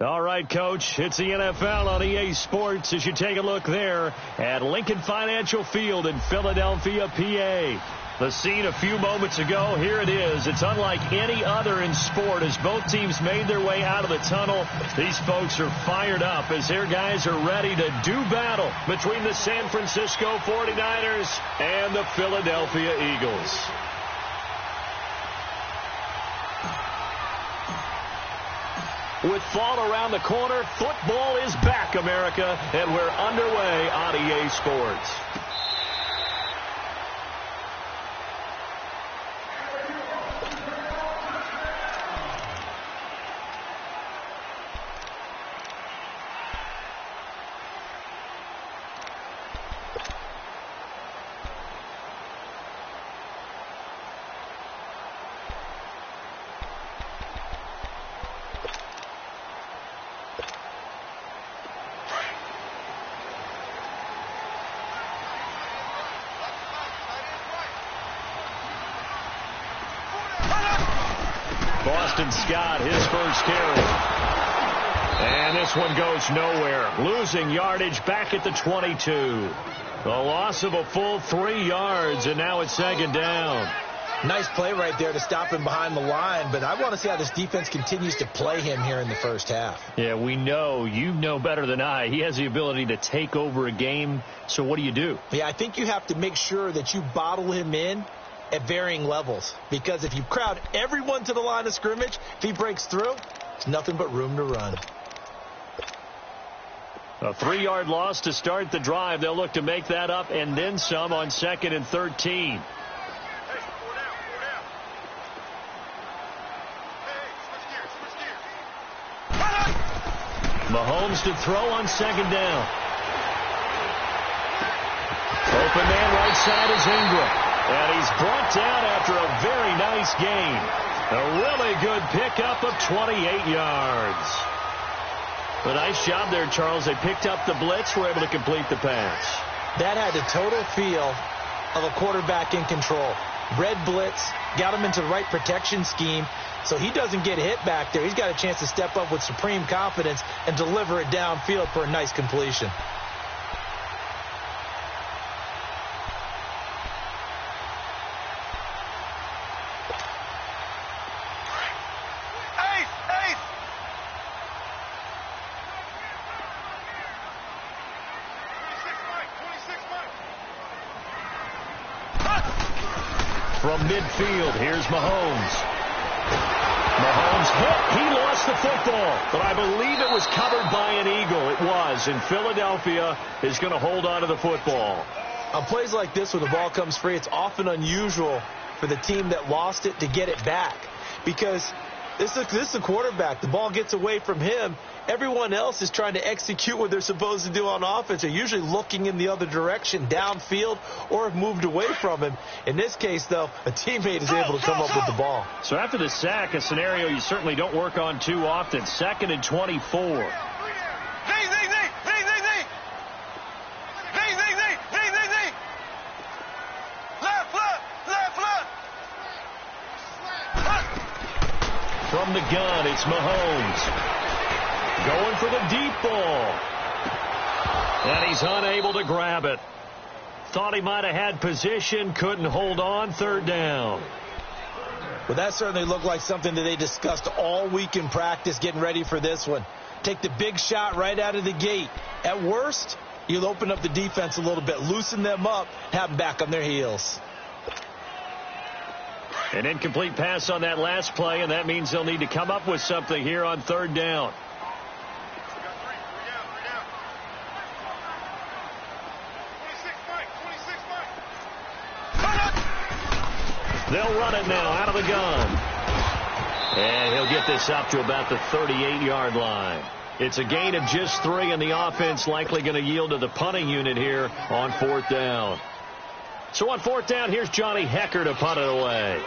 All right, Coach, it's the NFL on EA Sports as you take a look there at Lincoln Financial Field in Philadelphia, PA. The scene a few moments ago, here it is. It's unlike any other in sport as both teams made their way out of the tunnel. These folks are fired up as their guys are ready to do battle between the San Francisco 49ers and the Philadelphia Eagles. With fall around the corner, football is back, America, and we're underway on EA Sports. Boston Scott, his first carry. And this one goes nowhere. Losing yardage back at the 22. The loss of a full 3 yards, and now it's second down. Nice play right there to stop him behind the line, but I want to see how this defense continues to play him here in the first half. Yeah, we know. You know better than I. He has the ability to take over a game, so what do? Yeah, I think you have to make sure that you bottle him in at varying levels, because if you crowd everyone to the line of scrimmage, if he breaks through, it's nothing but room to run. A 3-yard loss to start the drive. They'll look to make that up and then some on 2nd and 13. Mahomes to throw on 2nd down. Open man right side is Ingram. And he's brought down after a very nice gain. A really good pickup of 28 yards. A nice job there, Charles. They picked up the blitz, were able to complete the pass. That had the total feel of a quarterback in control. Red blitz, got him into the right protection scheme, so he doesn't get hit back there. He's got a chance to step up with supreme confidence and deliver it downfield for a nice completion. From midfield, here's Mahomes. Mahomes hit. He lost the football, but I believe it was covered by an Eagle. It was, and Philadelphia is going to hold on to the football. On plays like this where the ball comes free, it's often unusual for the team that lost it to get it back, because this is a quarterback. The ball gets away from him. Everyone else is trying to execute what they're supposed to do on offense. They're usually looking in the other direction, downfield, or have moved away from him. In this case, though, a teammate is able to come up with the ball. So after the sack, a scenario you certainly don't work on too often. 2nd and 24. From the gun, it's Mahomes. Going for the deep ball. And he's unable to grab it. Thought he might have had position, couldn't hold on. 3rd down. Well, that certainly looked like something that they discussed all week in practice getting ready for this one. Take the big shot right out of the gate. At worst, you'll open up the defense a little bit, loosen them up, have them back on their heels. An incomplete pass on that last play, and that means they'll need to come up with something here on 3rd down. They'll run it now out of the gun. And he'll get this up to about the 38-yard line. It's a gain of just 3, and the offense likely going to yield to the punting unit here on 4th down. So on 4th down, here's Johnny Hecker to punt it away.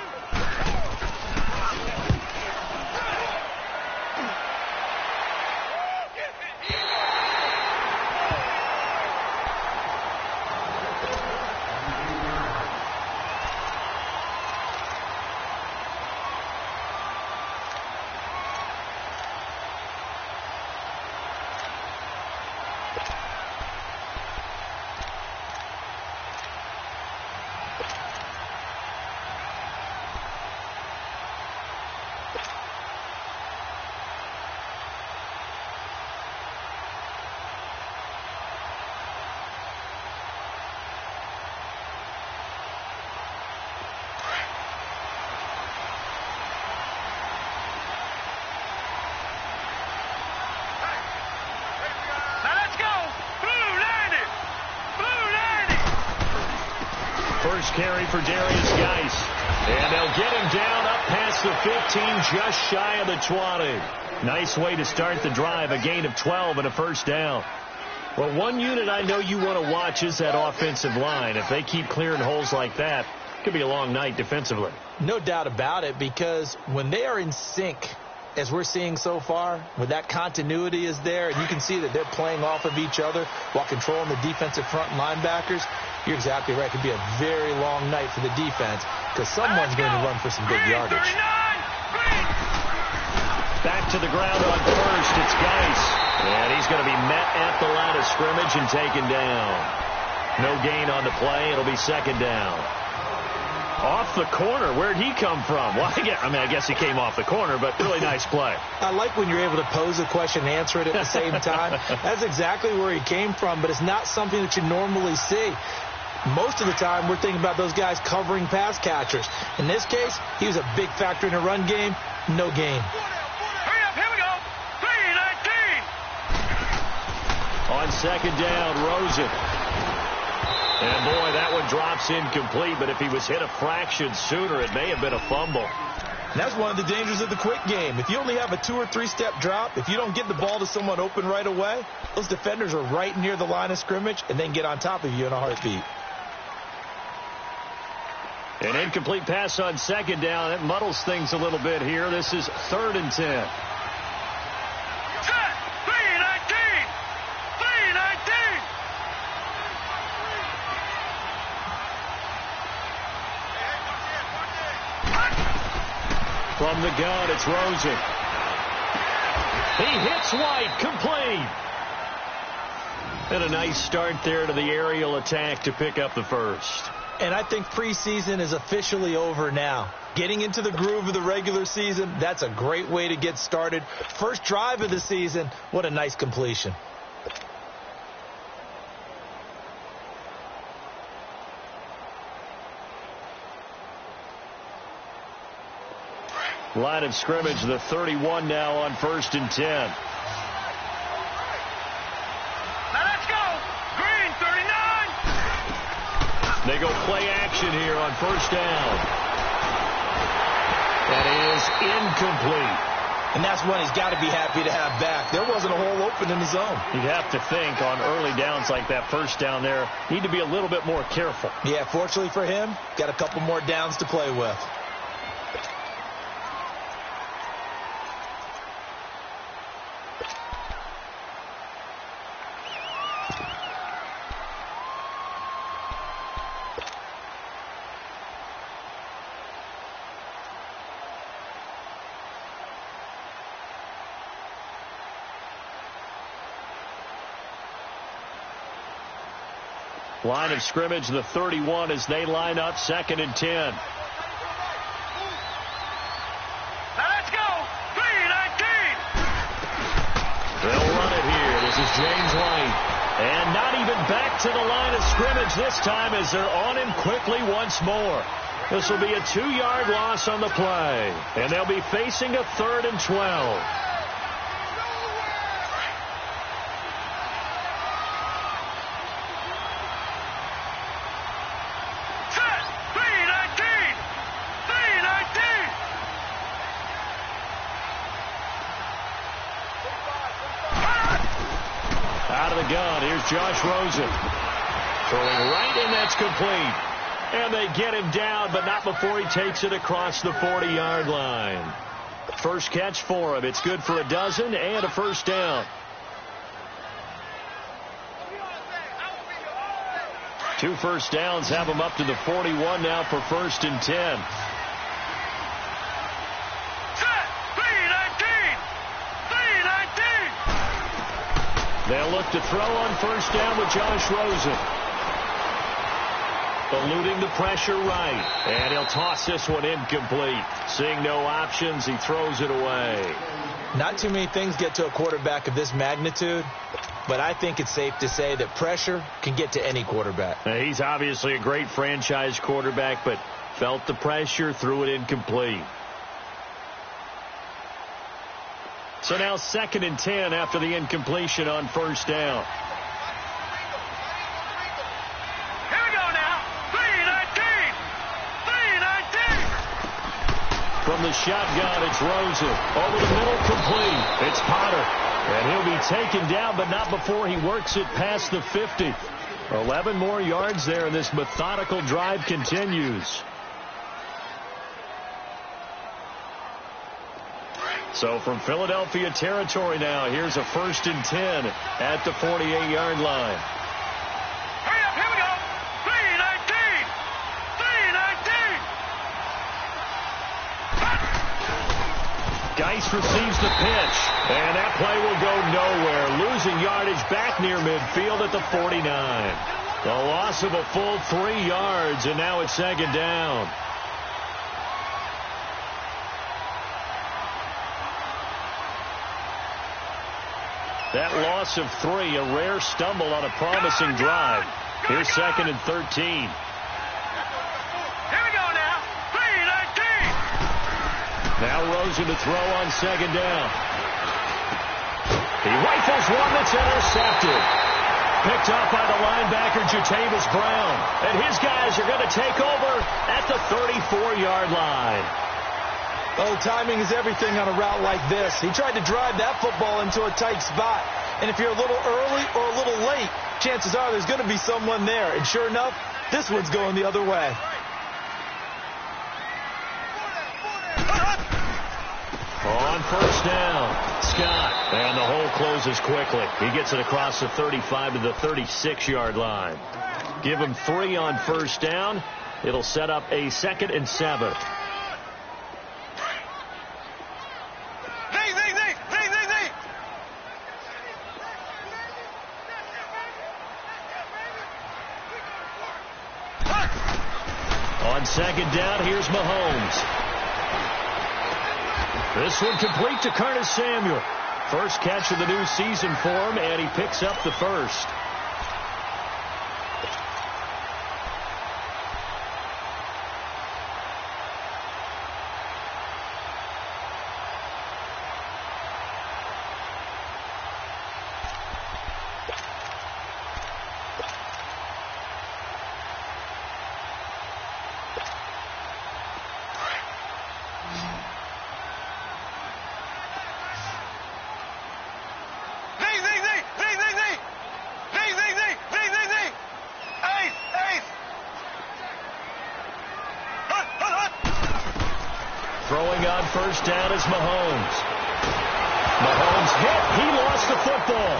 first carry for Darius Geis. And they'll get him down up past the 15, just shy of the 20. Nice way to start the drive, a gain of 12 and a first down. Well, one unit I know you want to watch is that offensive line. If they keep clearing holes like that, it could be a long night defensively. No doubt about it, because when they are in sync, as we're seeing so far, when that continuity is there, and you can see that they're playing off of each other while controlling the defensive front linebackers, you're exactly right. It could be a very long night for the defense because someone's going to run for some big yardage. Back to the ground on first. It's Geis. And he's going to be met at the line of scrimmage and taken down. No gain on the play. It'll be second down. Off the corner. Where'd he come from? Well, I guess he came off the corner, but really nice play. I like when you're able to pose a question and answer it at the same time. That's exactly where he came from, but it's not something that you normally see. Most of the time, we're thinking about those guys covering pass catchers. In this case, he was a big factor in the run game. No gain. Hurry up, here we go. 3-19. On second down, Rosen. And, boy, that one drops incomplete, but if he was hit a fraction sooner, it may have been a fumble. And that's one of the dangers of the quick game. If you only have a 2- or 3-step drop, if you don't get the ball to someone open right away, those defenders are right near the line of scrimmage and then get on top of you in a heartbeat. An incomplete pass on second down. It muddles things a little bit here. This is 3rd and 10. Set. 3-19. 3-19. From the gun, it's Rosen. He hits White, complete. And a nice start there to the aerial attack to pick up the first. And I think preseason is officially over now. Getting into the groove of the regular season, that's a great way to get started. First drive of the season, what a nice completion. Line of scrimmage, the 31 now on 1st and 10. They go play action here on first down. That is incomplete. And that's one he's got to be happy to have back. There wasn't a hole open in the zone. You'd have to think on early downs like that first down there, need to be a little bit more careful. Yeah, fortunately for him, got a couple more downs to play with. Line of scrimmage, the 31 as they line up 2nd and 10. Now let's go. 3-19. They'll run it here. This is James White. And not even back to the line of scrimmage this time as they're on him quickly once more. This will be a 2-yard loss on the play. And they'll be facing a 3rd and 12. Gun. Here's Josh Rosen. Throwing right in, that's complete. And they get him down, but not before he takes it across the 40-yard line. First catch for him. It's good for a dozen and a first down. 2 first downs have him up to the 41 now for 1st and 10. They'll look to throw on first down with Josh Rosen. Eluding the pressure right. And he'll toss this one incomplete. Seeing no options, he throws it away. Not too many things get to a quarterback of this magnitude, but I think it's safe to say that pressure can get to any quarterback. Now, he's obviously a great franchise quarterback, but felt the pressure, threw it incomplete. So now 2nd and 10 after the incompletion on first down. Here we go now. 3-19. from the shotgun. It's Rosen. Over the middle, complete. It's Potter. And he'll be taken down, but not before he works it past the 50. 11 more yards there, and this methodical drive continues. So from Philadelphia territory now, here's a 1st and 10 at the 48-yard line. Hurry up, here we go. 3-19. 3-19. Geis receives the pitch, and that play will go nowhere. Losing yardage back near midfield at the 49. The loss of a full 3 yards, and now it's 2nd down. That loss of 3, a rare stumble on a promising drive. Here's 2nd and 13. Here we go now. 3-19. Now Rosen to throw on 2nd down. He rifles one that's intercepted. Picked up by the linebacker, Jatavis Brown. And his guys are going to take over at the 34-yard line. Oh, timing is everything on a route like this. He tried to drive that football into a tight spot. And if you're a little early or a little late, chances are there's going to be someone there. And sure enough, this one's going the other way. On 1st down, Scott. And the hole closes quickly. He gets it across the 35 to the 36-yard line. Give him 3 on 1st down. It'll set up a 2nd and 7. On 2nd down, here's Mahomes. This one complete to Curtis Samuel. First catch of the new season for him, and he picks up the 1st. Throwing on 1st down is Mahomes. Mahomes hit. He lost the football.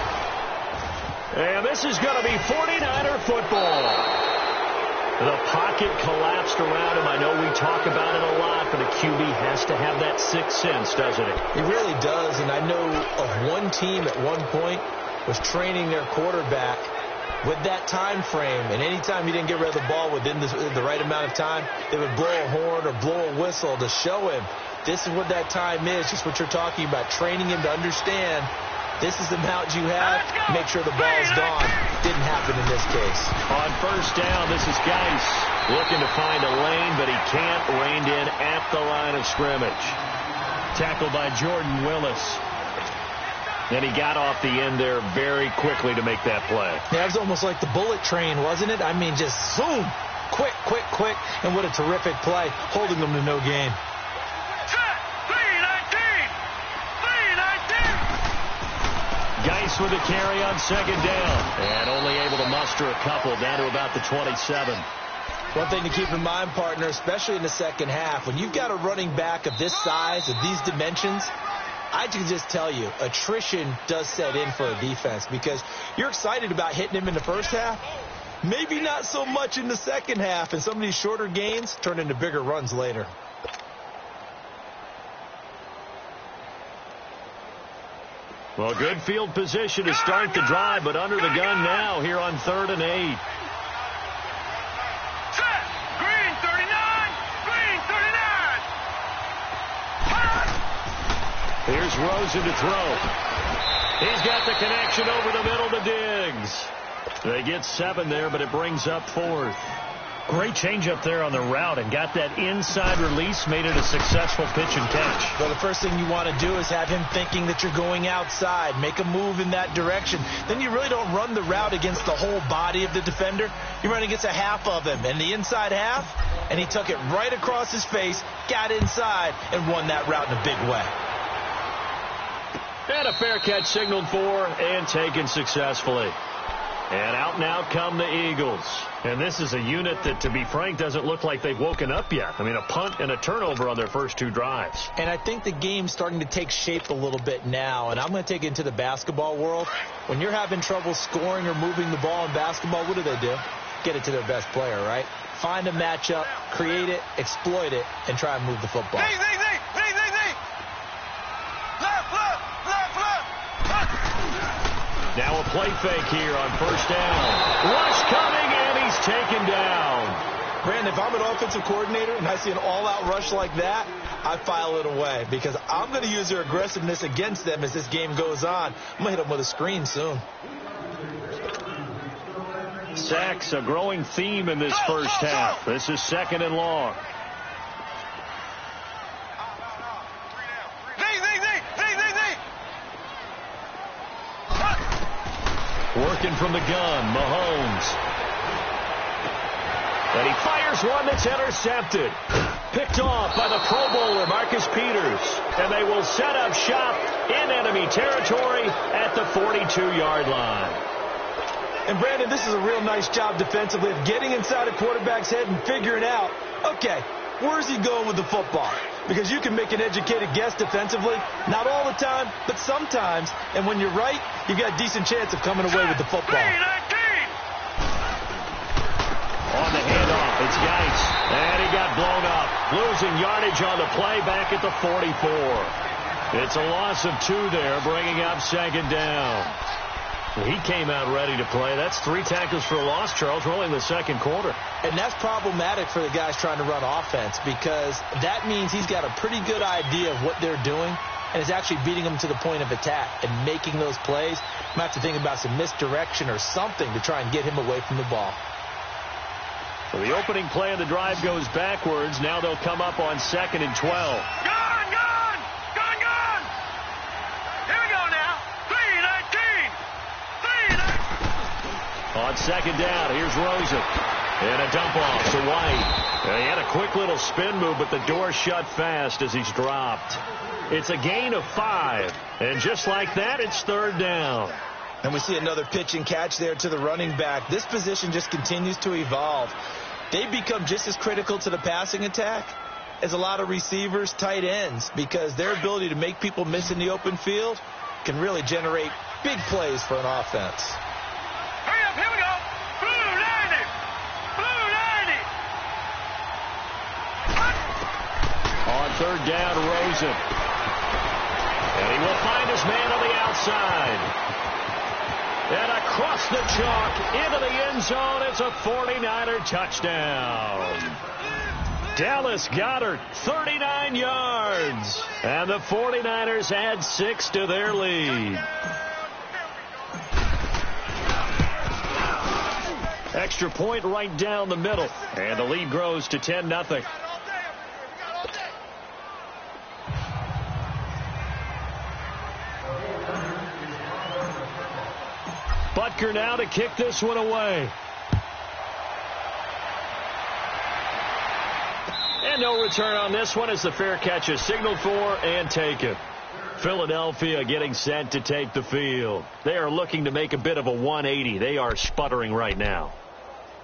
And this is going to be 49er football. The pocket collapsed around him. I know we talk about it a lot, but a QB has to have that sixth sense, doesn't it? He really does, and I know of one team at one point was training their quarterback with that time frame, and anytime he didn't get rid of the ball within the right amount of time, they would blow a horn or blow a whistle to show him this is what that time is, just what you're talking about, training him to understand this is the amount you have, make sure the ball's gone. Didn't happen in this case. On 1st down, this is Geis looking to find a lane, but he can't. Reined in at the line of scrimmage. Tackled by Jordan Willis. And he got off the end there very quickly to make that play. Yeah, it was almost like the bullet train, wasn't it? I mean, just zoom. Quick, quick, quick. And what a terrific play, holding them to no gain. Geis with a carry on 2nd down. And only able to muster a couple down to about the 27. One thing to keep in mind, partner, especially in the second half, when you've got a running back of this size, of these dimensions, I can just tell you, attrition does set in for a defense because you're excited about hitting him in the first half. Maybe not so much in the second half, and some of these shorter gains turn into bigger runs later. Well, good field position to start the drive, but under the gun now here on 3rd and 8. Set. Green 39. Green 39. Here's Rosen to throw. He's got the connection over the middle to Diggs. They get 7 there, but it brings up 4th. Great change up there on the route and got that inside release, made it a successful pitch and catch. Well, the first thing you want to do is have him thinking that you're going outside, make a move in that direction. Then you really don't run the route against the whole body of the defender. You run against a half of him, and the inside half, and he took it right across his face, got inside, and won that route in a big way. And a fair catch signaled for and taken successfully. And out and out come the Eagles. And this is a unit that, to be frank, doesn't look like they've woken up yet. I mean, a punt and a turnover on their first 2 drives. And I think the game's starting to take shape a little bit now. And I'm going to take it into the basketball world. When you're having trouble scoring or moving the ball in basketball, what do? Get it to their best player, right? Find a matchup, create it, exploit it, and try and move the football. Now a play fake here on first down. Rush coming, and he's taken down. Brandon, if I'm an offensive coordinator and I see an all-out rush like that, I file it away because I'm going to use their aggressiveness against them as this game goes on. I'm going to hit them with a screen soon. Sacks, a growing theme in this first half. This is 2nd and long. Working from the gun, Mahomes. And he fires one that's intercepted. Picked off by the Pro Bowler, Marcus Peters. And they will set up shop in enemy territory at the 42-yard line. And, Brandon, this is a real nice job defensively of getting inside a quarterback's head and figuring out, okay, where's he going with the football? Because you can make an educated guess defensively. Not all the time, but sometimes. And when you're right, you've got a decent chance of coming away with the football. On the handoff, it's Geis. And he got blown up. Losing yardage on the play back at the 44. It's a loss of 2 there, bringing up 2nd down. He came out ready to play. That's 3 tackles for a loss, Charles. We're only in the 2nd quarter. And that's problematic for the guys trying to run offense because that means he's got a pretty good idea of what they're doing and is actually beating them to the point of attack and making those plays. You might have to think about some misdirection or something to try and get him away from the ball. Well, the opening play of the drive goes backwards. Now they'll come up on 2nd and 12. On 2nd down, here's Rosen. And a dump off to White. And he had a quick little spin move, but the door shut fast as he's dropped. It's a gain of 5. And just like that, it's 3rd down. And we see another pitch and catch there to the running back. This position just continues to evolve. They become just as critical to the passing attack as a lot of receivers, tight ends, because their ability to make people miss in the open field can really generate big plays for an offense. Hurry up, here we go. Blue 90. Blue 90. On 3rd down, Rosen. And he will find his man on the outside. And across the chalk into the end zone, it's a 49er touchdown. Dallas Goedert, 39 yards. And the 49ers add 6 to their lead. Extra point right down the middle. And the lead grows to 10-0. Butker now to kick this one away. And no return on this one as the fair catch is signaled for and taken. Philadelphia getting set to take the field. They are looking to make a bit of a 180. They are sputtering right now.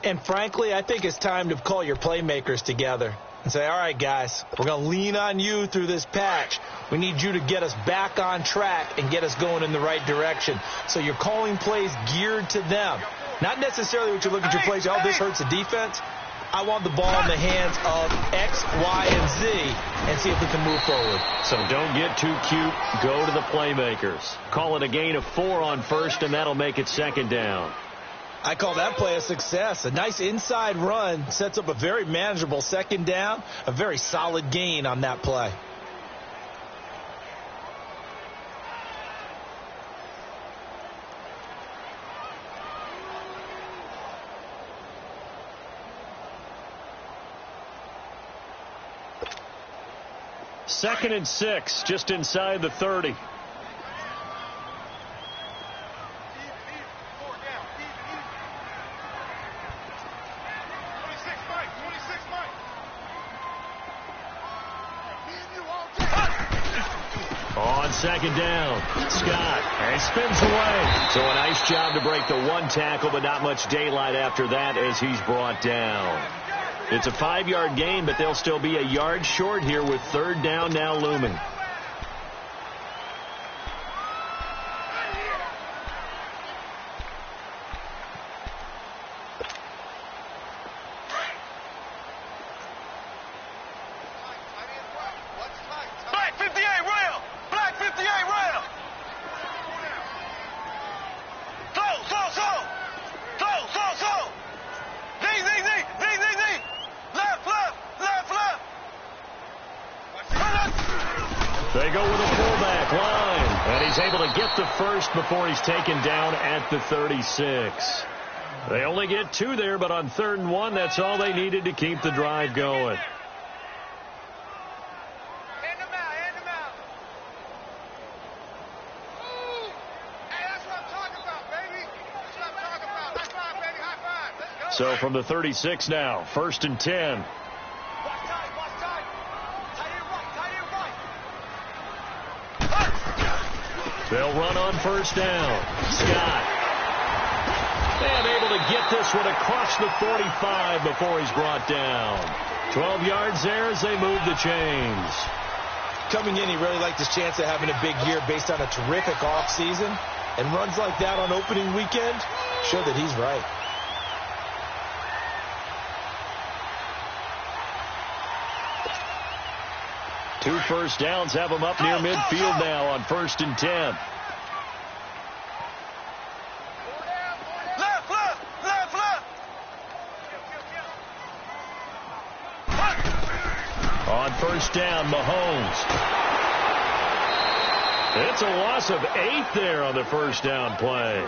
And frankly, I think it's time to call your playmakers together and say, all right, guys, we're going to lean on you through this patch. We need you to get us back on track and get us going in the right direction. So you're calling plays geared to them. Not necessarily what you look at your plays, oh, this hurts the defense. I want the ball in the hands of X, Y, and Z and see if we can move forward. So don't get too cute. Go to the playmakers. Call it a gain of 4 on first, and that'll make it 2nd down. I call that play a success. A nice inside run sets up a very manageable 2nd down, a very solid gain on that play. Second and 6, just inside the 30. second down. Scott, and spins away. So a nice job to break the one tackle, but not much daylight after that as he's brought down. It's a 5-yard gain, but they'll still be a yard short here with third down now looming. They go with a fullback line, and he's able to get the first before he's taken down at the 36. They only get 2 there, but on 3rd and 1, that's all they needed to keep the drive going. Hand them out. Ooh. Hey, that's what I'm talking about, baby. That's what I'm talking about. High five, baby. High five. Let's go. So from the 36 now, 1st and 10. They'll run on 1st down. Scott. And able to get this one across the 45 before he's brought down. 12 yards there as they move the chains. Coming in, he really liked his chance of having a big year based on a terrific offseason. And runs like that on opening weekend show that he's right. Two first downs have him up near midfield now on 1st and 10. On 1st down, Mahomes. It's a loss of 8 there on the 1st down play.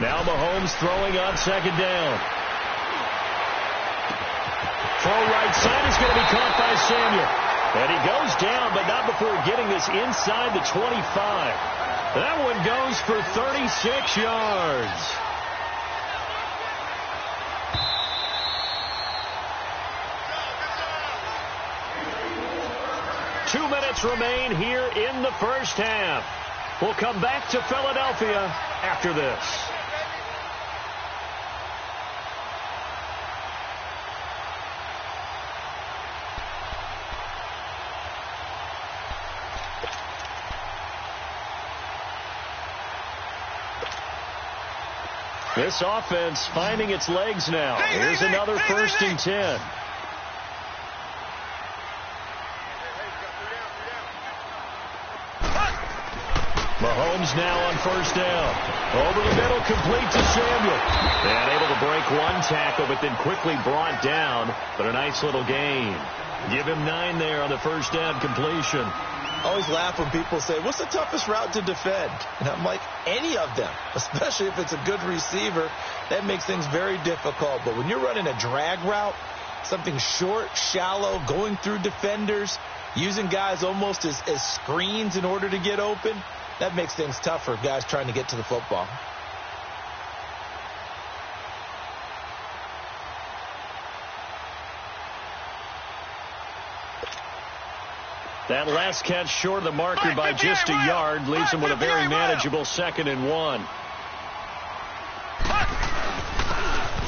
Now Mahomes throwing on 2nd down. Throw right side is going to be caught by Samuel. And he goes down, but not before getting this inside the 25. That one goes for 36 yards. Two minutes remain here in the 1st half. We'll come back to Philadelphia after this. This offense finding its legs now. Here's another 1st and 10. Mahomes now on 1st down. Over the middle, complete to Samuel. And able to break one tackle, but then quickly brought down. But a nice little gain. Give him 9 there on the 1st down completion. I always laugh when people say, what's the toughest route to defend? And I'm like, any of them, especially if it's a good receiver. That makes things very difficult. But when you're running a drag route, something short, shallow, going through defenders, using guys almost as screens in order to get open, that makes things tough for guys trying to get to the football. That last catch short of the marker by just a yard leaves him with a very manageable 2nd and 1.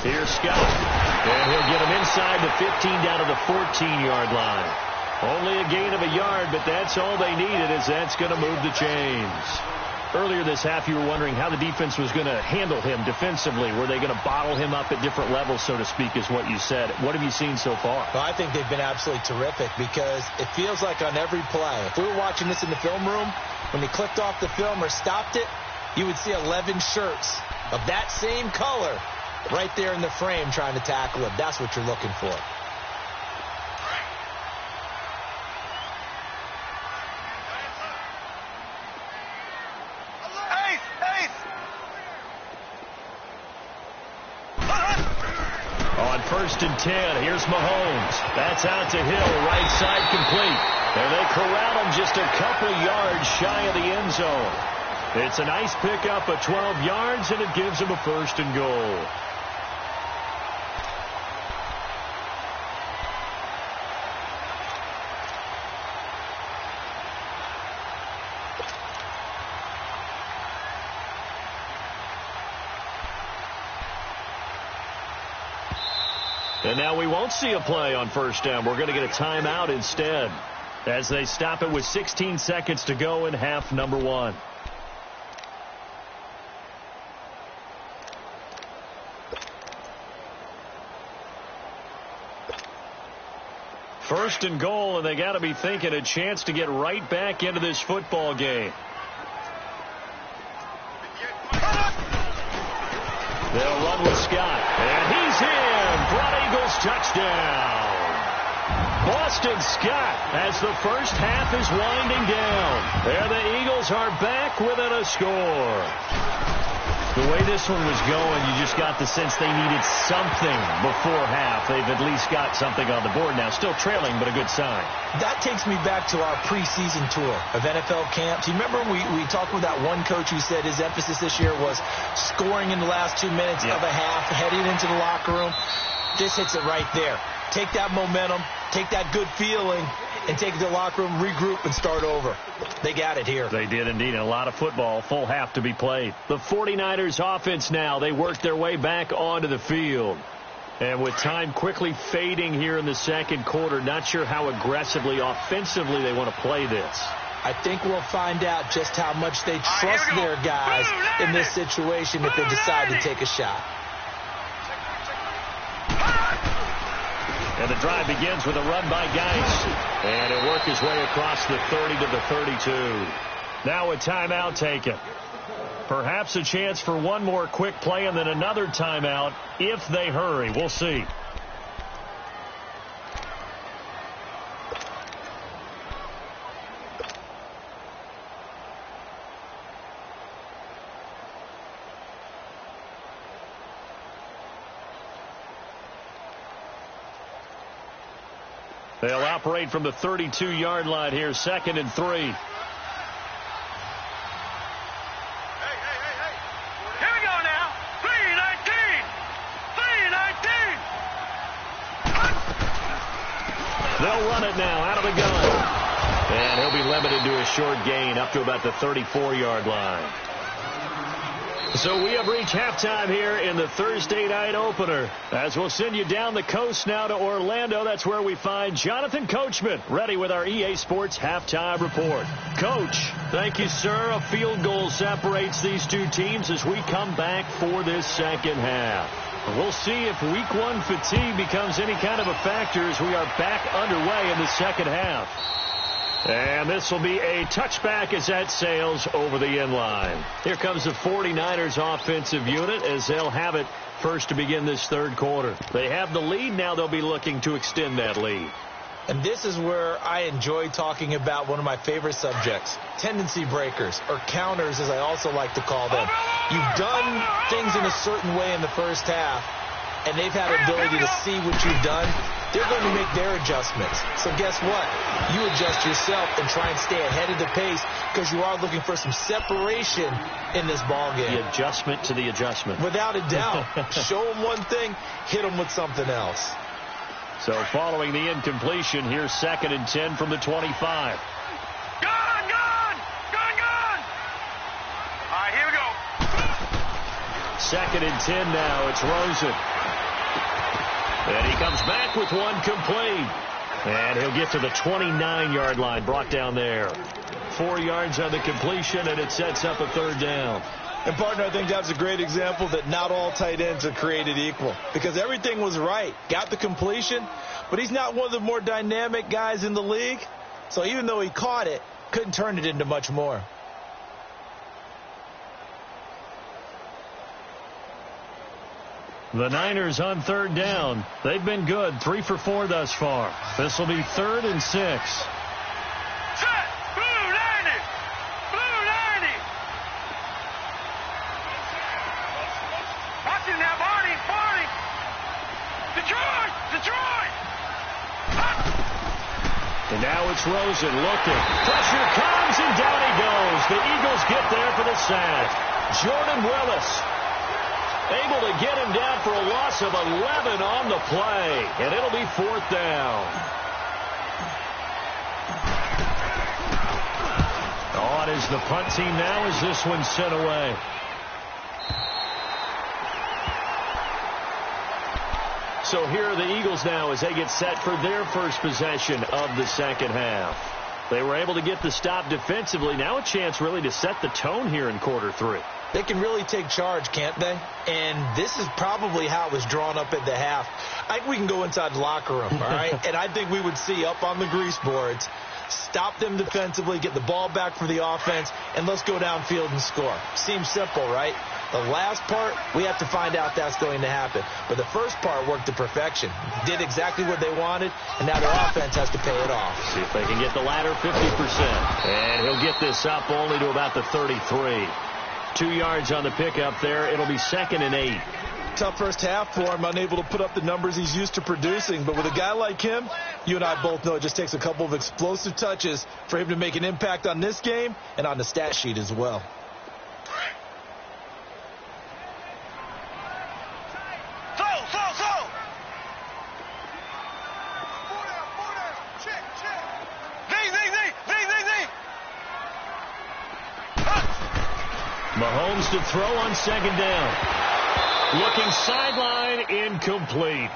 Here's Scott. And he'll get him inside the 15 down to the 14-yard line. Only a gain of a yard, but that's all they needed, as that's going to move the chains. Earlier this half, you were wondering how the defense was going to handle him defensively. Were they going to bottle him up at different levels, so to speak, is what you said. What have you seen so far? Well, I think they've been absolutely terrific because it feels like on every play, if we were watching this in the film room, when he clicked off the film or stopped it, you would see 11 shirts of that same color right there in the frame trying to tackle him. That's what you're looking for. On 1st and 10, here's Mahomes. That's out to Hill, right side complete. And they corral him just a couple yards shy of the end zone. It's a nice pickup of 12 yards, and it gives him a 1st and goal. And now we won't see a play on 1st down. We're going to get a timeout instead as they stop it with 16 seconds to go in half number 1. First and goal, and they got to be thinking a chance to get right back into this football game. They'll run with Scott, and he's in. Front Eagles touchdown. Boston Scott as the first half is winding down. There the Eagles are back within a score. The way this one was going, you just got the sense they needed something before half. They've at least got something on the board now. Still trailing, but a good sign. That takes me back to our preseason tour of NFL camps. You remember we talked with that one coach who said his emphasis this year was scoring in the last 2 minutes of a half, heading into the locker room. This hits it right there. Take that momentum, take that good feeling, and take it to the locker room, regroup, and start over. They got it here. They did indeed. And a lot of football, full half to be played. The 49ers offense now, they work their way back onto the field. And with time quickly fading here in the second quarter, not sure how aggressively, offensively they want to play this. I think we'll find out just how much they trust their guys in this situation if they decide to take a shot. And the drive begins with a run by Geis. And he'll work his way across the 30 to the 32. Now a timeout taken. Perhaps a chance for one more quick play and then another timeout if they hurry. We'll see. They'll operate from the 32-yard line here, 2nd and 3. Hey. Here we go now. 3-19. They'll run it now out of the gun. And he'll be limited to a short gain up to about the 34-yard line. So we have reached halftime here in the Thursday night opener. As we'll send you down the coast now to Orlando. That's where we find Jonathan Coachman ready with our EA Sports halftime report. Coach, thank you, sir. A field goal separates these two teams as we come back for this second half. We'll see if week 1 fatigue becomes any kind of a factor as we are back underway in the second half. And this will be a touchback as that sails over the end line. Here comes the 49ers offensive unit as they'll have it first to begin this third quarter. They have the lead. Now they'll be looking to extend that lead. And this is where I enjoy talking about one of my favorite subjects, tendency breakers, or counters as I also like to call them. You've done things in a certain way in the first half, and they've had ability to see what you've done. They're going to make their adjustments. So guess what? You adjust yourself and try and stay ahead of the pace because you are looking for some separation in this ball game. The adjustment to the adjustment. Without a doubt. Show them one thing, hit them with something else. So following the incompletion, here's 2nd and 10 from the 25. Gone! All right, here we go. 2nd and 10 now. It's Rosen. And he comes back with one complete. And he'll get to the 29-yard line, brought down there. 4 yards on the completion, and it sets up a 3rd down. And, partner, I think that's a great example that not all tight ends are created equal. Because everything was right. Got the completion, but he's not one of the more dynamic guys in the league. So even though he caught it, couldn't turn it into much more. The Niners on third down. They've been good, 3 for 4 thus far. This will be 3rd and 6. Set! Blue 90! Blue 90! Watching now, Barney! Barney! Detroit! Detroit! And now it's Rosen looking. Pressure comes, and down he goes. The Eagles get there for the sack. Jordan Willis able to get him down for a loss of 11 on the play. And it'll be 4th down. On is the punt team now as this one's sent away. So here are the Eagles now as they get set for their first possession of the second half. They were able to get the stop defensively. Now a chance really to set the tone here in quarter 3. They can really take charge, can't they? And this is probably how it was drawn up at the half. I think we can go inside the locker room, all right? And I think we would see up on the grease boards, stop them defensively, get the ball back for the offense, and let's go downfield and score. Seems simple, right? The last part, we have to find out that's going to happen. But the first part worked to perfection. Did exactly what they wanted, and now their offense has to pay it off. See if they can get the latter 50%. And he'll get this up only to about the 33. 2 yards on the pickup there. It'll be 2nd and 8. Tough first half for him, unable to put up the numbers he's used to producing. But with a guy like him, you and I both know it just takes a couple of explosive touches for him to make an impact on this game and on the stat sheet as well. Mahomes to throw on 2nd down. Looking sideline, incomplete.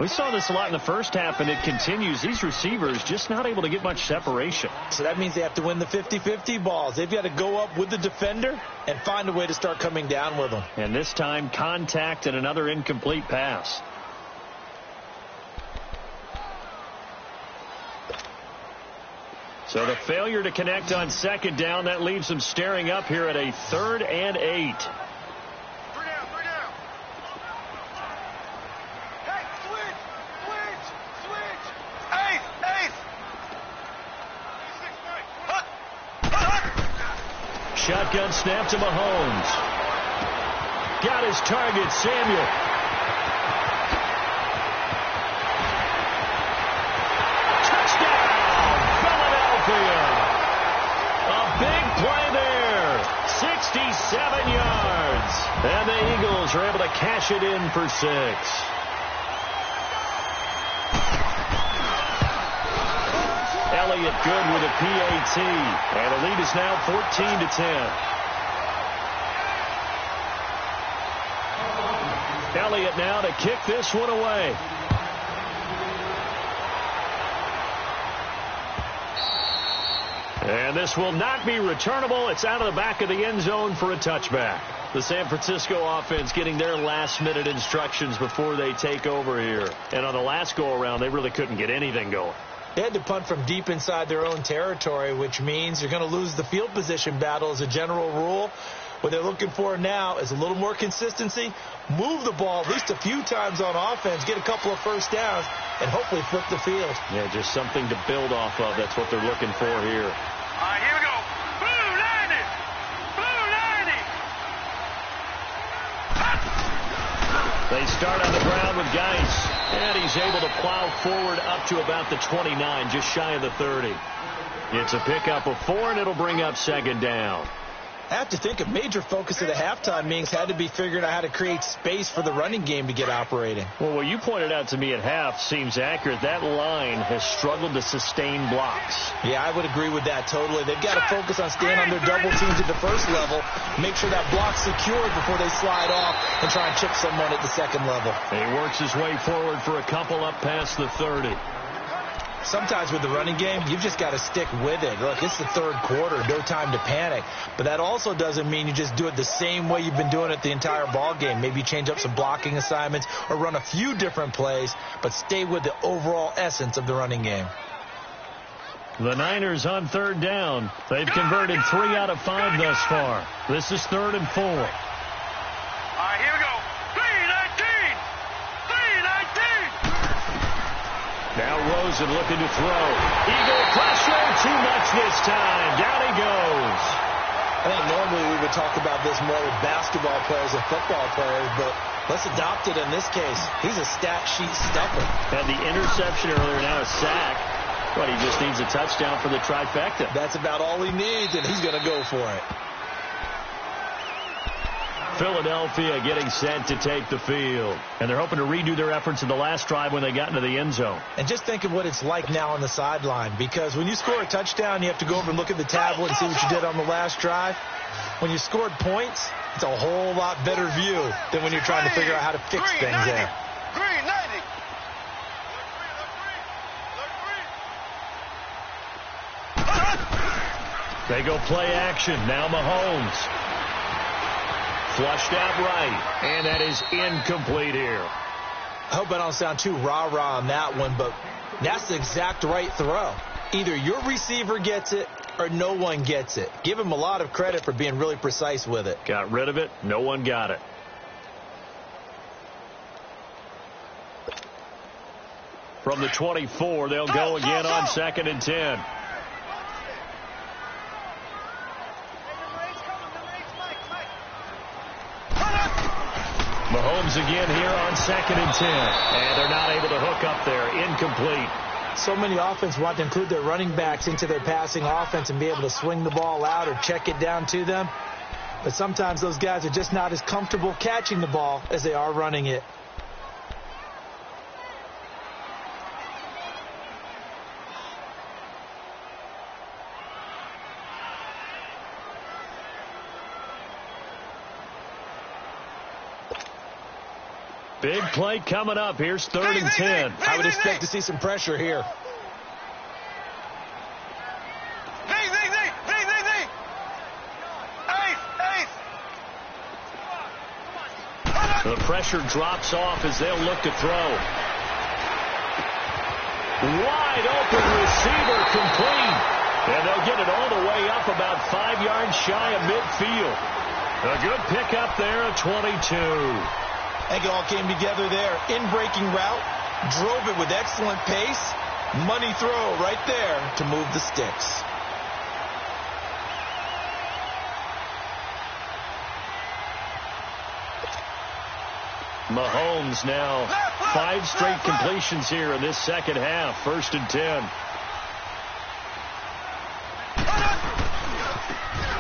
We saw this a lot in the first half, and it continues. These receivers just not able to get much separation. So that means they have to win the 50-50 balls. They've got to go up with the defender and find a way to start coming down with them. And this time, contact and another incomplete pass. So the failure to connect on 2nd down, that leaves them staring up here at a 3rd and 8. 3 down, 3 down. Hey, switch. 8. Shotgun snap to Mahomes. Got his target, Samuel. A big play there. 67 yards. And the Eagles are able to cash it in for 6. Elliott good with a PAT. And the lead is now 14-10. Elliott now to kick this one away. And this will not be returnable. It's out of the back of the end zone for a touchback. The San Francisco offense getting their last-minute instructions before they take over here. And on the last go-around, they really couldn't get anything going. They had to punt from deep inside their own territory, which means you're going to lose the field position battle as a general rule. What they're looking for now is a little more consistency, move the ball at least a few times on offense, get a couple of first downs, and hopefully flip the field. Yeah, just something to build off of. That's what they're looking for here. All right, here we go. Blue 90! Blue 90! They start on the ground with Geis. And he's able to plow forward up to about the 29, just shy of the 30. It's a pickup of 4, and it'll bring up 2nd down. I have to think a major focus of the halftime meetings had to be figuring out how to create space for the running game to get operating. Well, what you pointed out to me at half seems accurate. That line has struggled to sustain blocks. Yeah, I would agree with that totally. They've got to focus on staying on their double teams at the first level, make sure that block's secured before they slide off and try and chip someone at the second level. He works his way forward for a couple up past the 30. Sometimes with the running game, you've just got to stick with it. Look, it's the third quarter, no time to panic. But that also doesn't mean you just do it the same way you've been doing it the entire ball game. Maybe change up some blocking assignments or run a few different plays, but stay with the overall essence of the running game. The Niners on 3rd down. They've converted 3 out of 5 thus far. This is 3rd and 4. All right, here we go. 3-19! Now Rosen looking to throw. Eagle pressure, too much this time. Down he goes. I think normally we would talk about this more with basketball players and football players, but let's adopt it in this case. He's a stat sheet stuffer. Had the interception earlier, now a sack. But he just needs a touchdown for the trifecta. That's about all he needs, and he's going to go for it. Philadelphia getting set to take the field. And they're hoping to redo their efforts in the last drive when they got into the end zone. And just think of what it's like now on the sideline, because when you score a touchdown, you have to go over and look at the tablet and see what you did on the last drive. When you scored points, it's a whole lot better view than when you're trying to figure out how to fix things there. Green, 90. They go play action. Now Mahomes. Flushed out right. And that is incomplete here. I hope I don't sound too rah-rah on that one, but that's the exact right throw. Either your receiver gets it or no one gets it. Give him a lot of credit for being really precise with it. Got rid of it. No one got it. From the 24, they'll go again on 2nd and 10. Mahomes again here on 2nd and 10. And they're not able to hook up there. Incomplete. So many offenses want to include their running backs into their passing offense and be able to swing the ball out or check it down to them. But sometimes those guys are just not as comfortable catching the ball as they are running it. Big play coming up. Here's 3rd and 10. I would expect to see some pressure here. The pressure drops off as they'll look to throw. Wide open receiver complete. And they'll get it all the way up about 5 yards shy of midfield. A good pickup there at 22. I think it all came together there. In-breaking route, drove it with excellent pace. Money throw right there to move the sticks. Mahomes now 5 straight completions here in this second half. 1st and 10.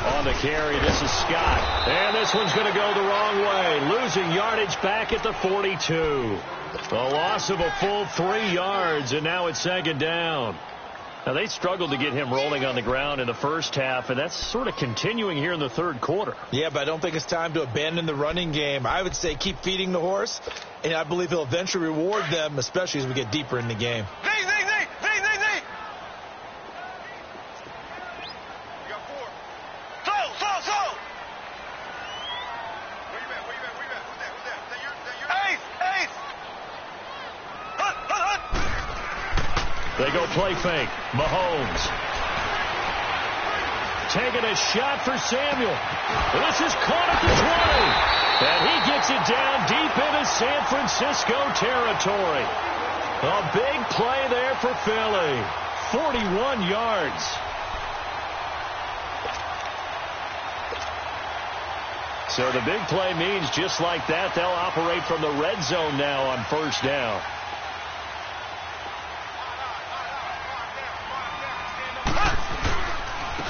On the carry, this is Scott. And this one's going to go the wrong way. Losing yardage back at the 42. A loss of a full 3 yards, and now it's 2nd down. Now, they struggled to get him rolling on the ground in the first half, and that's sort of continuing here in the 3rd quarter. Yeah, but I don't think it's time to abandon the running game. I would say keep feeding the horse, and I believe he'll eventually reward them, especially as we get deeper in the game. They go play fake. Mahomes. Taking a shot for Samuel. This is caught at the 20. And he gets it down deep into San Francisco territory. A big play there for Philly. 41 yards. So the big play means just like that, they'll operate from the red zone now on 1st down.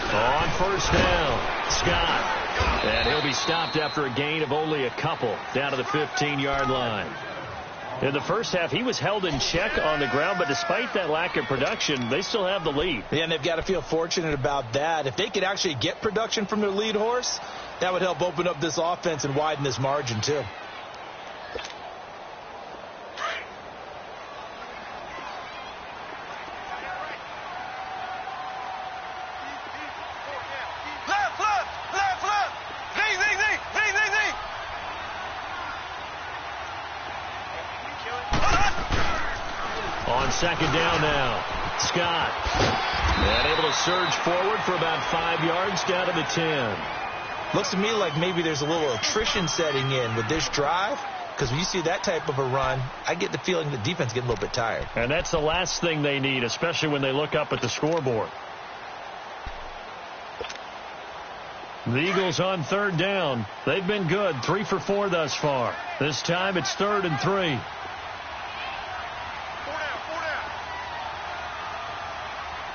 On 1st down, Scott. And he'll be stopped after a gain of only a couple down to the 15-yard line. In the first half, he was held in check on the ground, but despite that lack of production, they still have the lead. Yeah, and they've got to feel fortunate about that. If they could actually get production from their lead horse, that would help open up this offense and widen this margin, too. On 2nd down now, Scott. And able to surge forward for about 5 yards down to the 10. Looks to me like maybe there's a little attrition setting in with this drive. because when you see that type of a run, I get the feeling the defense getting a little bit tired. And that's the last thing they need, especially when they look up at the scoreboard. The Eagles on third down. They've been good, 3 for 4 thus far. This time it's 3rd and 3. 4 down, 4 down.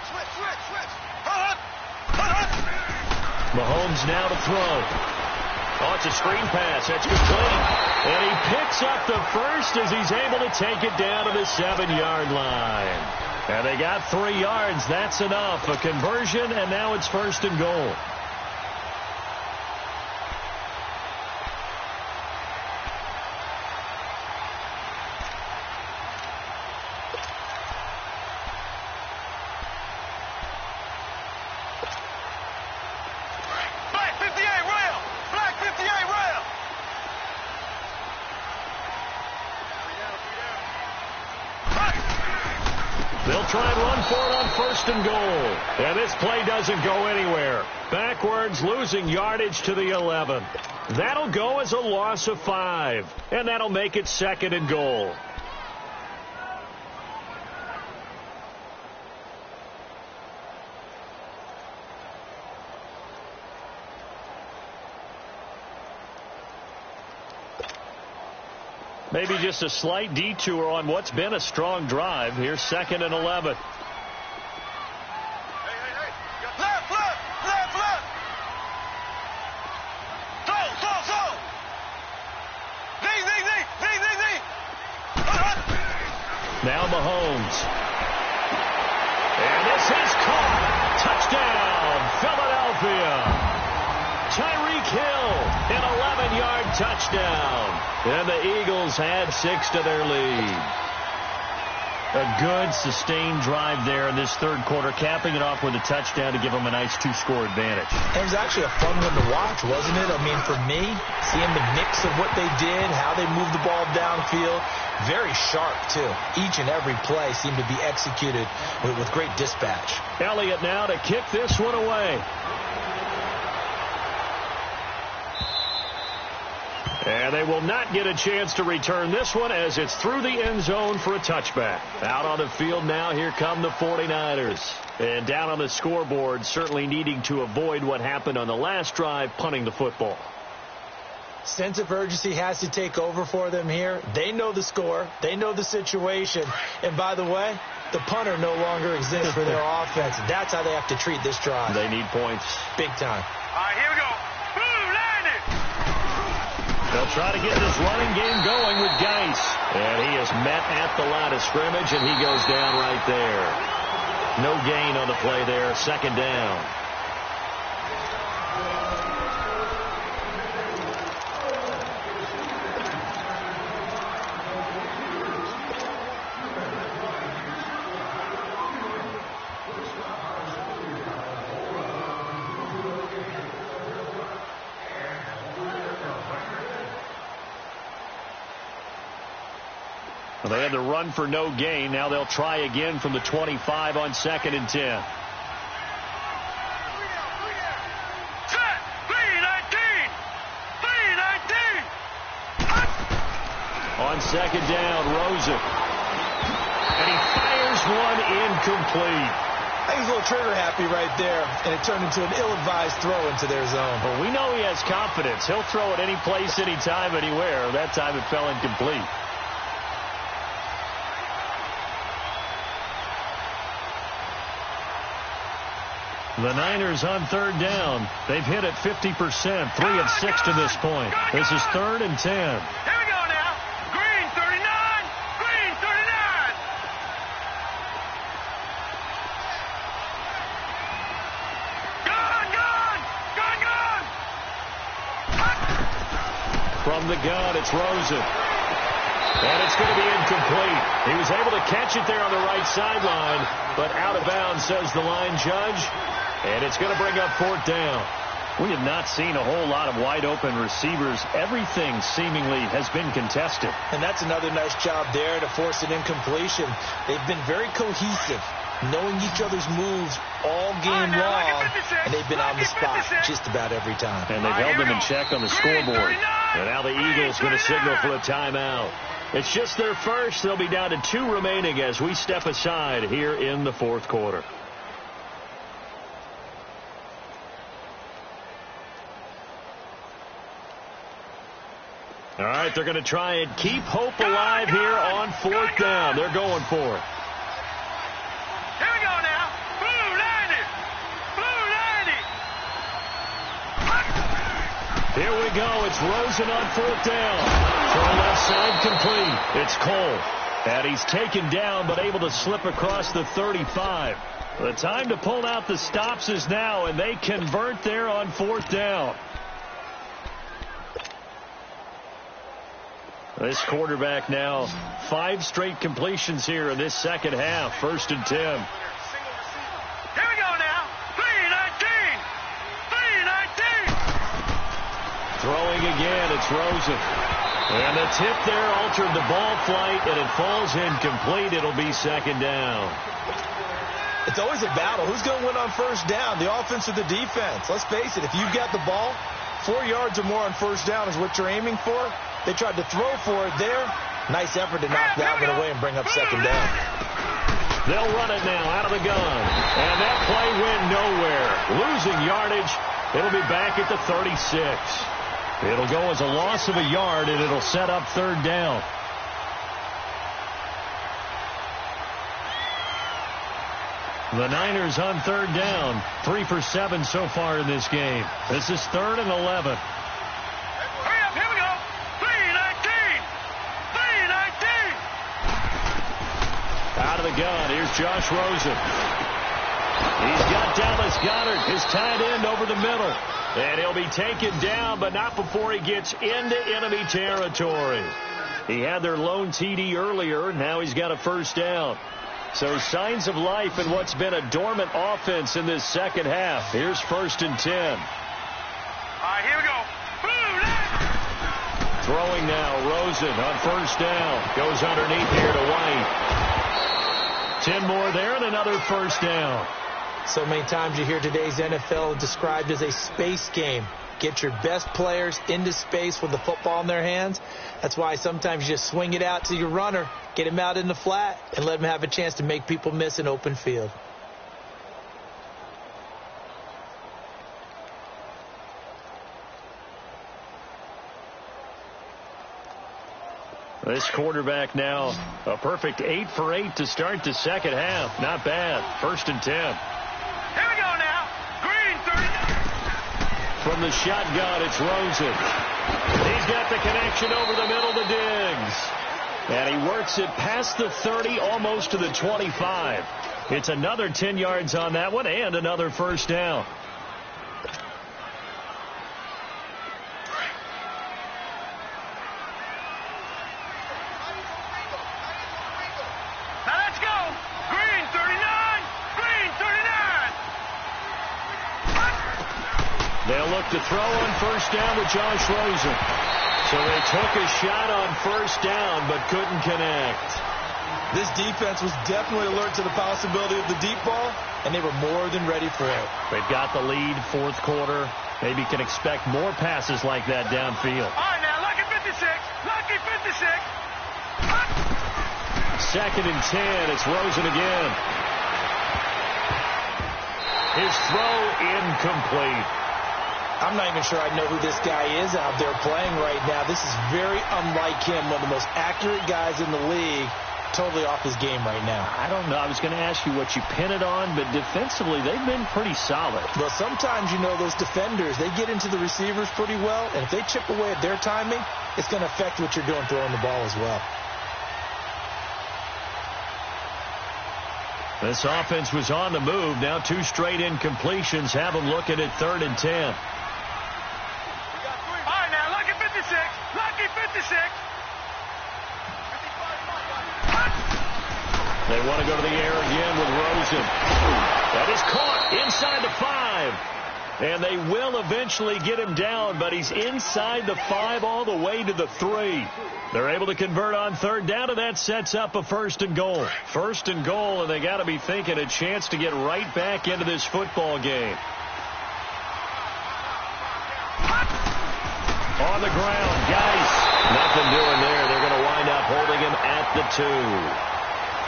Switch. Mahomes now to throw. Oh, it's a screen pass. That's complete. And he picks up the first as he's able to take it down to the 7-yard line. And they got 3 yards. That's enough. A conversion, and now it's 1st and goal. They'll try and run for it on 1st and goal. And this play doesn't go anywhere. Backwards, losing yardage to the 11. That'll go as a loss of 5. And that'll make it 2nd and goal. Maybe just a slight detour on what's been a strong drive. Here's 2nd and 11. Hey. Left. Slow. Z. Now Mahomes. And this is caught. Touchdown, Philadelphia. Tyreek Hill, an 11-yard touchdown. And the Eagles add 6 to their lead. A good, sustained drive there in this third quarter, capping it off with a touchdown to give them a nice 2-score advantage. It was actually a fun one to watch, wasn't it? I mean, for me, seeing the mix of what they did, how they moved the ball downfield, very sharp, too. Each and every play seemed to be executed with great dispatch. Elliott now to kick this one away. And they will not get a chance to return this one as it's through the end zone for a touchback. Out on the field now, here come the 49ers. And down on the scoreboard, certainly needing to avoid what happened on the last drive, punting the football. Sense of urgency has to take over for them here. They know the score. They know the situation. And by the way, the punter no longer exists for their offense. That's how they have to treat this drive. They need points. Big time. All right, here we go. Boom, landed. They'll try to get this running game going with Geis. And he is met at the line of scrimmage, and he goes down right there. No gain on the play there. 2nd down. Well, they had the run for no gain. Now they'll try again from the 25 on 2nd and 10. On 2nd down, Rosen. And he fires one incomplete. I think he's a little trigger happy right there, and it turned into an ill-advised throw into their zone. Well, we know he has confidence. He'll throw it any place, anytime, anywhere. That time it fell incomplete. The Niners on 3rd down. They've hit it 50%, 3 of 6 to this point. This is 3rd and 10. Here we go now. Green 39. Green 39. Gun. From the gun, it's Rosen. And it's going to be incomplete. He was able to catch it there on the right sideline, but out of bounds, says the line judge. And it's going to bring up 4th down. We have not seen a whole lot of wide-open receivers. Everything seemingly has been contested. And that's another nice job there to force an incompletion. They've been very cohesive. knowing each other's moves all game long, and they've been on the spot just about every time. And they've held them in check on the scoreboard. And now the Eagles going to signal for a timeout. It's just their first. They'll be down to 2 remaining as we step aside here in the fourth quarter. All right, they're going to try and keep hope alive here on 4th down. They're going for it. Here we go now. Blue 90. Blue 90. Here we go. It's Rosen on 4th down. Throw left side complete. It's Cole. And he's taken down but able to slip across the 35. The time to pull out the stops is now, and they convert there on 4th down. This quarterback now 5 straight completions here in this second half. 1st and 10. Here we go now. 3-19. 3-19. Throwing again, it's Rosen. And the tip there altered the ball flight, and it falls incomplete. It'll be 2nd down. It's always a battle. Who's going to win on 1st down, the offense or the defense? Let's face it, if you've got the ball, 4 yards or more on 1st down is what you're aiming for. They tried to throw for it there. Nice effort to knock that one away and bring up 2nd down. They'll run it now out of the gun. And that play went nowhere. Losing yardage. It'll be back at the 36. It'll go as a loss of a yard, and it'll set up 3rd down. The Niners on 3rd down. 3 for 7 so far in this game. This is 3rd and 11. Hurry up. Here we go. 3-19. 3-19. Out of the gun. Here's Josh Rosen. He's got Dallas Goedert, his tight end, over the middle. And he'll be taken down, but not before he gets into enemy territory. He had their lone TD earlier. Now he's got a 1st down. So signs of life in what's been a dormant offense in this second half. Here's 1st and 10. All right, here we go. Blue 90. Throwing now, Rosen on 1st down. Goes underneath here to White. 10 more there and another 1st down. So many times you hear today's NFL described as a space game. Get your best players into space with the football in their hands. That's why sometimes you just swing it out to your runner, get him out in the flat, and let him have a chance to make people miss an open field. This quarterback now a perfect 8 for 8 to start the second half. Not bad. 1st and 10. Here we go now. Green 39. From the shotgun, it's Rosen. He's got the connection over the middle to Diggs. And he works it past the 30, almost to the 25. It's another 10 yards on that one and another 1st down. Now let's go. Green 39. Green 39. They'll look to throw on 1st down with Josh Rosen. So they took a shot on 1st down but couldn't connect. This defense was definitely alert to the possibility of the deep ball, and they were more than ready for it. They've got the lead, 4th quarter. Maybe can expect more passes like that downfield. All right, now, lucky 56. Lucky 56. 2nd and 10. It's Rosen again. His throw incomplete. I'm not even sure I know who this guy is out there playing right now. This is very unlike him, one of the most accurate guys in the league. Totally off his game right now. I don't know. I was going to ask you what you pin it on, but defensively, they've been pretty solid. Well, sometimes, you know, those defenders, they get into the receivers pretty well, and if they chip away at their timing, it's going to affect what you're doing throwing the ball as well. This offense was on the move. Now 2 straight incompletions have them looking at 3rd and 10. All right, now, lucky 56. Lucky 56. They want to go to the air again with Rosen. That is caught inside the 5. And they will eventually get him down, but he's inside the 5 all the way to the 3. They're able to convert on third down, and that sets up a 1st and goal. 1st and goal, and they got to be thinking a chance to get right back into this football game. On the ground, Geis. Nothing doing there. They're going to wind up holding him at the 2.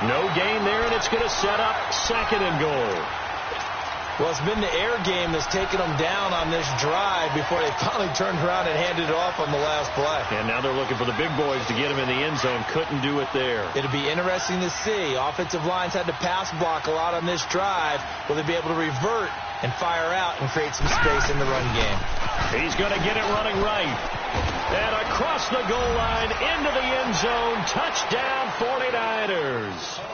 No gain there, and it's going to set up 2nd and goal. Well, it's been the air game that's taken them down on this drive before they finally turned around and handed it off on the last play. And now they're looking for the big boys to get him in the end zone. Couldn't do it there. It'll be interesting to see. Offensive lines had to pass block a lot on this drive. Will they be able to revert and fire out and create some space in the run game? He's going to get it running right. And across the goal line into the end zone. Touchdown 49ers.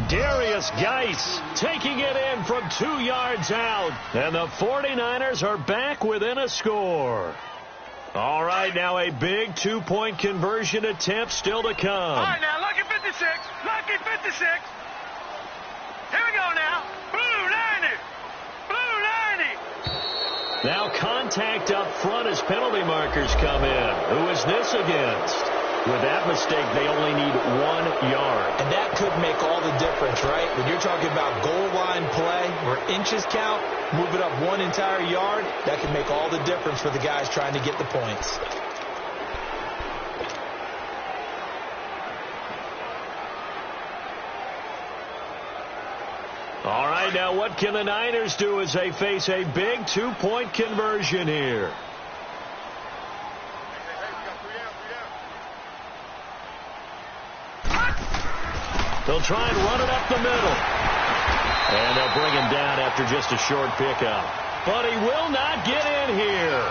Darius Geis taking it in from 2 yards out. And the 49ers are back within a score. All right, now a big 2-point conversion attempt still to come. All right, now, lucky 56. Lucky 56. Here we go now. Blue 90. Blue 90. Now contact up front as penalty markers come in. Who is this against? With that mistake, they only need 1 yard. And that could make all the difference, right? When you're talking about goal line play where inches count, move it up 1 entire yard, that can make all the difference for the guys trying to get the points. All right, now what can the Niners do as they face a big 2-point conversion here? They'll try and run it up the middle. And they'll bring him down after just a short pickup. But he will not get in here.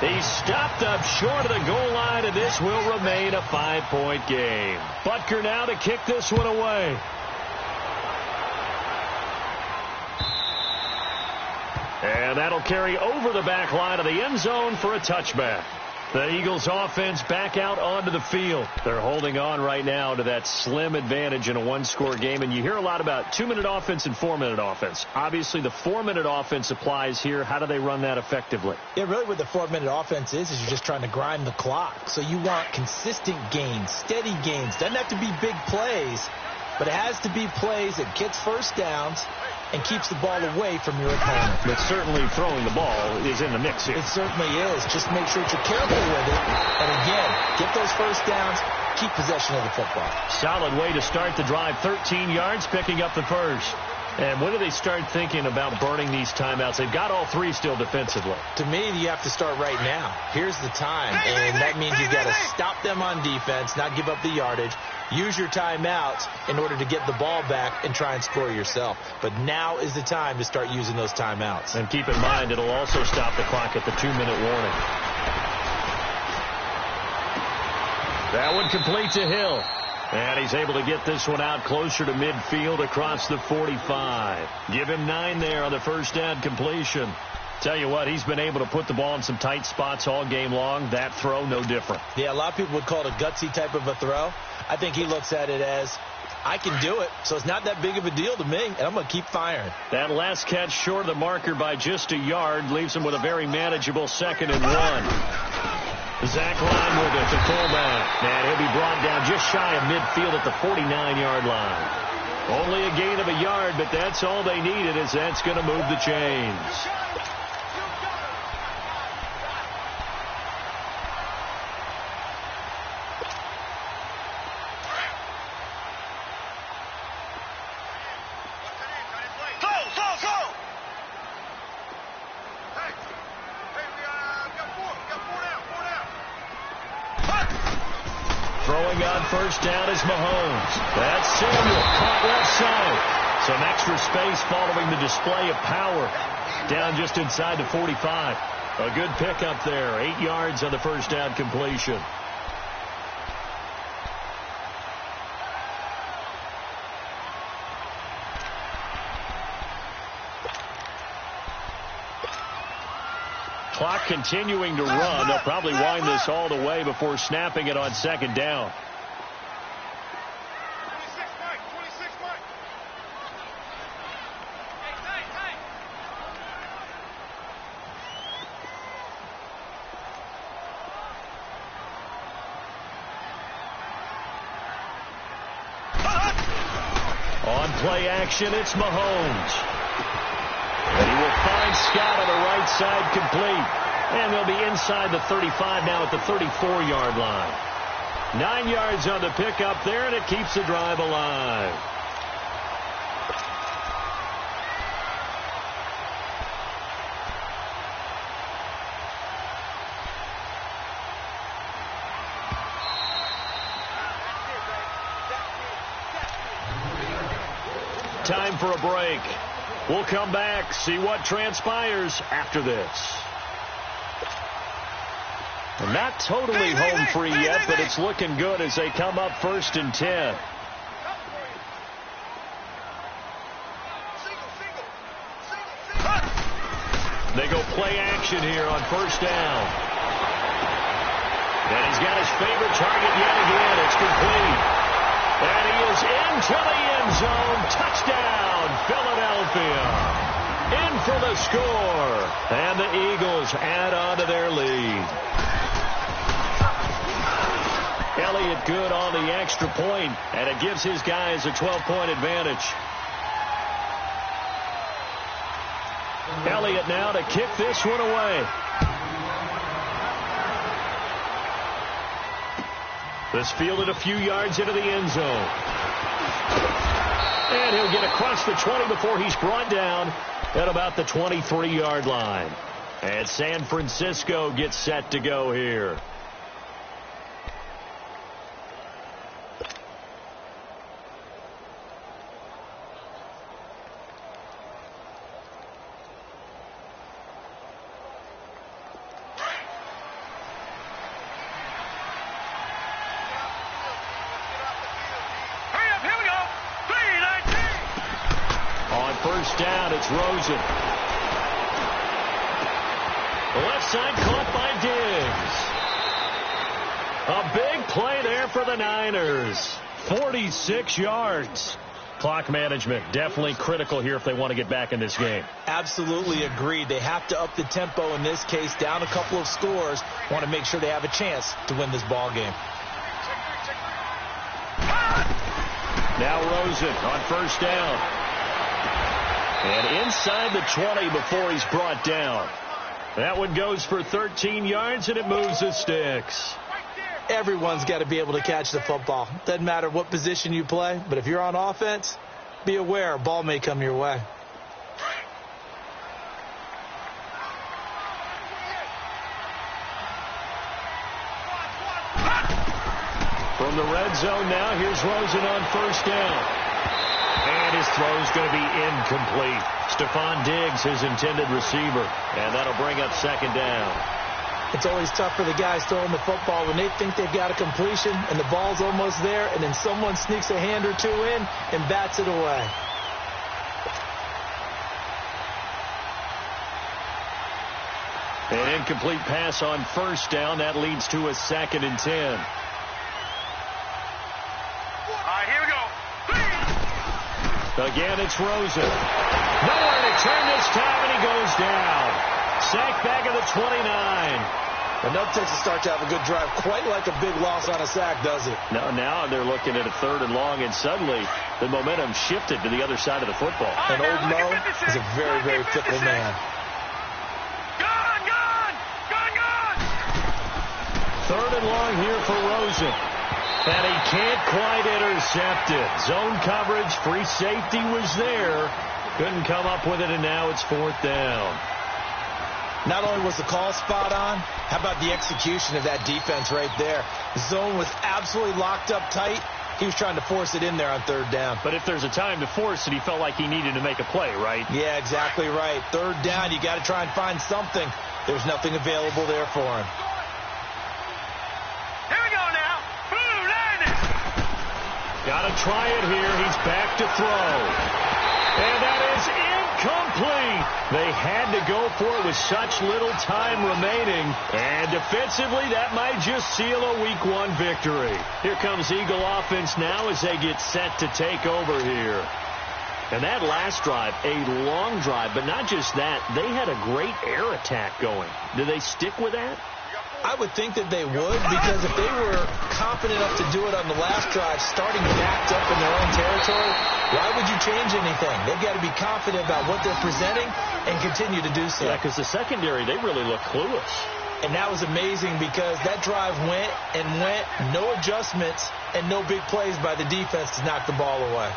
He's stopped up short of the goal line, and this will remain a 5-point game. Butker now to kick this one away. And that'll carry over the back line of the end zone for a touchback. The Eagles offense back out onto the field. They're holding on right now to that slim advantage in a 1-score game. And you hear a lot about 2-minute offense and 4-minute offense. Obviously, the 4-minute offense applies here. How do they run that effectively? Yeah, really what the 4-minute offense is you're just trying to grind the clock. So you want consistent gains, steady gains. Doesn't have to be big plays, but it has to be plays that gets first downs and keeps the ball away from your opponent. But certainly throwing the ball is in the mix here. It certainly is. Just make sure that you're careful with it. And again, get those first downs, keep possession of the football. Solid way to start the drive. 13 yards, picking up the first. And when do they start thinking about burning these timeouts? They've got all 3 still defensively. To me, you have to start right now. Here's the time. And that means you've got to stop them on defense, not give up the yardage. Use your timeouts in order to get the ball back and try and score yourself. But now is the time to start using those timeouts. And keep in mind, it'll also stop the clock at the 2-minute warning. That one complete to Hill. And he's able to get this one out closer to midfield across the 45. Give him 9 there on the first down completion. Tell you what, he's been able to put the ball in some tight spots all game long. That throw, no different. Yeah, a lot of people would call it a gutsy type of a throw. I think he looks at it as, I can do it, so it's not that big of a deal to me, and I'm going to keep firing. That last catch short of the marker by just a yard leaves him with a very manageable 2nd and 1. Zach Line with it, the fullback. And he'll be brought down just shy of midfield at the 49-yard line. Only a gain of a yard, but that's all they needed, as that's going to move the chains. Throwing on first down is Mahomes. That's Samuel, caught left side. Some extra space following the display of power. Down just inside the 45. A good pickup there. 8 yards on the first down completion. Clock continuing to run. They'll probably wind this all the way before snapping it on second down. On play action, it's Mahomes. And he will find Scott on the right side complete. And they'll be inside the 35 now at the 34-yard line. 9 yards on the pickup there, and it keeps the drive alive. Time for a break. We'll come back, see what transpires after this. They're not totally home free yet, but it's looking good as they come up 1st and 10. They go play action here on 1st down. And he's got his favorite target yet again. It's complete. And he is into the end zone. Touchdown, Philadelphia. In for the score. And the Eagles add on to their lead. Elliott good on the extra point, and it gives his guys a 12-point advantage. Elliott now to kick this one away. This fielded a few yards into the end zone. And he'll get across the 20 before he's brought down at about the 23-yard line. And San Francisco gets set to go here. Down, it's Rosen. The left side caught by Diggs. A big play there for the Niners. 46 yards. Clock management definitely critical here if they want to get back in this game. Absolutely agreed. They have to up the tempo in this case, down a couple of scores. Want to make sure they have a chance to win this ball game. Now Rosen on 1st down. And inside the 20 before he's brought down. That one goes for 13 yards, and it moves the sticks. Everyone's got to be able to catch the football. Doesn't matter what position you play, but if you're on offense, be aware a ball may come your way. From the red zone now, here's Rosen on 1st down. And his throw's going to be incomplete. Stephon Diggs, his intended receiver. And that'll bring up 2nd down. It's always tough for the guys throwing the football when they think they've got a completion and the ball's almost there, and then someone sneaks a hand or two in and bats it away. An incomplete pass on 1st down. That leads to a 2nd and 10. Again, it's Rosen. Nowhere to turn this time, and he goes down. Sack back at the 29. And that takes a start to have a good drive. Quite like a big loss on a sack, does it? Now they're looking at a 3rd and long, and suddenly the momentum shifted to the other side of the football. And Old Mo is a very, very fickle man. Gone! 3rd and long here for Rosen. And he can't quite intercept it. Zone coverage, free safety was there. Couldn't come up with it, and now it's 4th down. Not only was the call spot on, how about the execution of that defense right there? The zone was absolutely locked up tight. He was trying to force it in there on 3rd down. But if there's a time to force it, he felt like he needed to make a play, right? Yeah, exactly right. 3rd down, you got to try and find something. There's nothing available there for him. Got to try it here. He's back to throw. And that is incomplete. They had to go for it with such little time remaining. And defensively, that might just seal a Week 1 victory. Here comes Eagle offense now as they get set to take over here. And that last drive, a long drive, but not just that. They had a great air attack going. Do they stick with that? I would think that they would, because if they were confident enough to do it on the last drive, starting backed up in their own territory, why would you change anything? They've got to be confident about what they're presenting and continue to do so. Yeah, because the secondary, they really look clueless. And that was amazing because that drive went and went, no adjustments and no big plays by the defense to knock the ball away.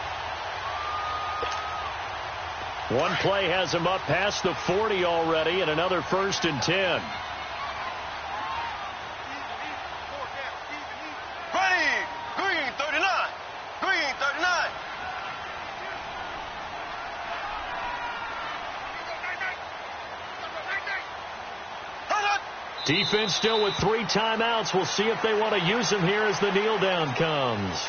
One play has him up past the 40 already, and another 1st and 10. Green 39. Green 39. Defense still with 3 timeouts. We'll see if they want to use them here as the kneel down comes.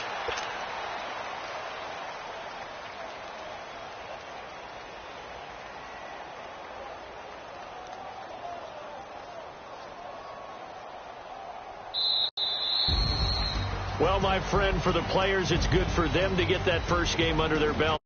Well, my friend, for the players, it's good for them to get that first game under their belt.